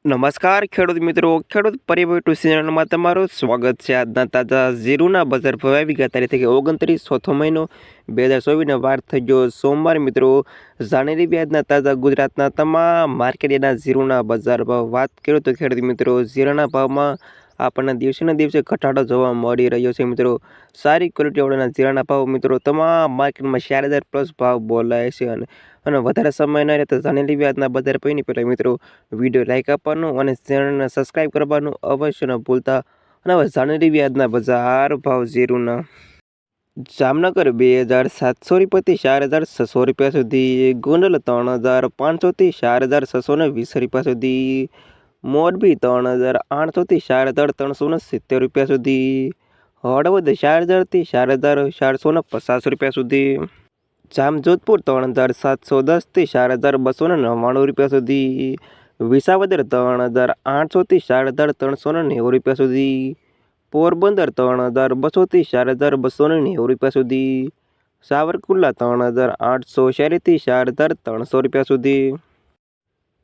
નમસ્કાર ખેડૂત મિત્રો, ખેડૂત પરિવાર યુટ્યુબ ચેનલમાં તમારું સ્વાગત છે। આજના તાજા જીરુના બજાર ભાવ આવી ગયા તારીખ 29 ચોથો મહિનો 2024 વાર થઈ ગયો સોમવાર। મિત્રો જાણી વ્યાજના તાજા ગુજરાતના તમામ માર્કેટના જીરુના બજાર ભાવ વાત કરીએ તો ખેડૂત મિત્રો જીરાના ભાવમાં આપણને દિવસેને દિવસે ઘટાડો જોવા મળી રહ્યો છે। મિત્રો સારી ક્વોલિટીવાળાના જીરાના ભાવ મિત્રો તમામ માર્કેટમાં 4000 પ્લસ ભાવ બોલાય છે અને વધારે સમય ન રહે તો જાણી લેવી આજના બજાર ભાવની પહેલાં મિત્રો વિડીયો લાઈક આપવાનું અને ચેનલને સબસ્ક્રાઈબ કરવાનું અવશ્ય ન ભૂલતા। અને હવે જાણી લેવી આજના બજાર ભાવ જીરુના। જામનગર 2700 રૂપિયાથી 4600 રૂપિયા સુધી, ગોંડલ 3500થી 4620 રૂપિયા સુધી, મોરબી 3800થી 4370 રૂપિયા સુધી, હળવદ 4000થી 4450 રૂપિયા સુધી, જામજોધપુર 3710થી 4299 રૂપિયા સુધી, વિસાવદર 3800થી 4390 રૂપિયા સુધી, પોરબંદર 3200થી 4290 રૂપિયા સુધી, સાવરકુંડલા 3840થી 4300 રૂપિયા સુધી,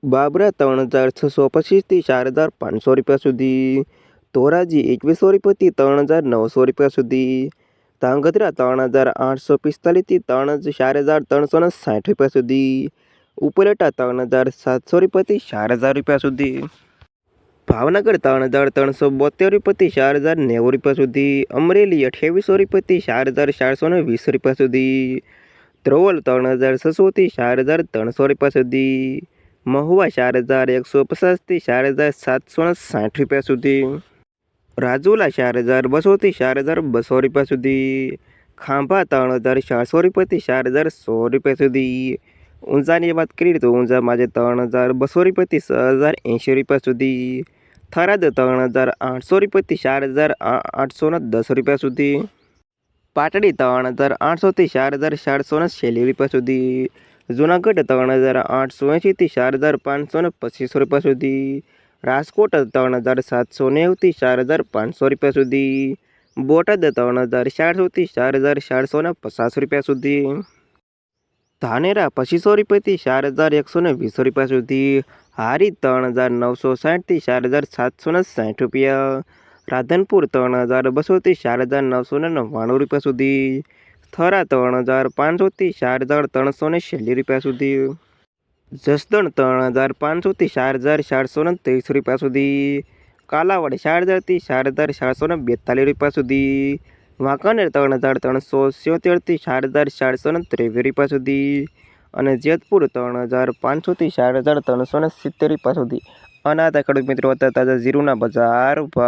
બાબરા 3625થી 4500 રૂપિયા સુધી, ધોરાજી 2100 રૂપિયાથી 3900 રૂપિયા સુધી, ધાંગધ્રા 3845થી 4360 રૂપિયા સુધી, ઉપલેટા 3700 રૂપિયાથી 4000 રૂપિયા સુધી, ભાવનગર 3372 રૂપિયાથી 4090 રૂપિયા સુધી, અમરેલી 2800 રૂપિયાથી 4420 રૂપિયા સુધી, ધ્રોલ 3600થી 4300 રૂપિયા સુધી, મહુવા 4150થી 4760 રૂપિયા સુધી, રાજુલા 4200થી 4200 રૂપિયા સુધી, ખાંભા 3400 રૂપિયાથી 4100 રૂપિયા સુધી, ઊંઝાની વાત કરીએ તો ઊંઝામાં આજે 3200 રૂપિયાથી 6080 રૂપિયા સુધી, થરાદ 3800 રૂપિયાથી 4810 રૂપિયા સુધી, પાટડી 3800થી 4440 રૂપિયા સુધી, જૂનાગઢ 3880થી 4525 રૂપિયા સુધી, રાજકોટ 3790થી 4500 રૂપિયા સુધી, બોટાદ 3400થી 4450 રૂપિયા સુધી, ધાનેરા 2500 રૂપિયાથી 4120 રૂપિયા સુધી, હારી 3960થી 4760 રૂપિયા, રાધનપુર 3200થી 4999 રૂપિયા સુધી, થરા 3500થી 4340 રૂપિયા સુધી, જસદણ 3500થી 4430 રૂપિયા સુધી, કાલાવાડ 4000થી 4442 રૂપિયા સુધી, વાંકાનેર 3377થી 4423 રૂપિયા સુધી, અને જેતપુર 3500થી 4370 રૂપિયા સુધી। અને આ ખેડૂત મિત્રો હતા તાજા જીરુના બજાર ભાવ।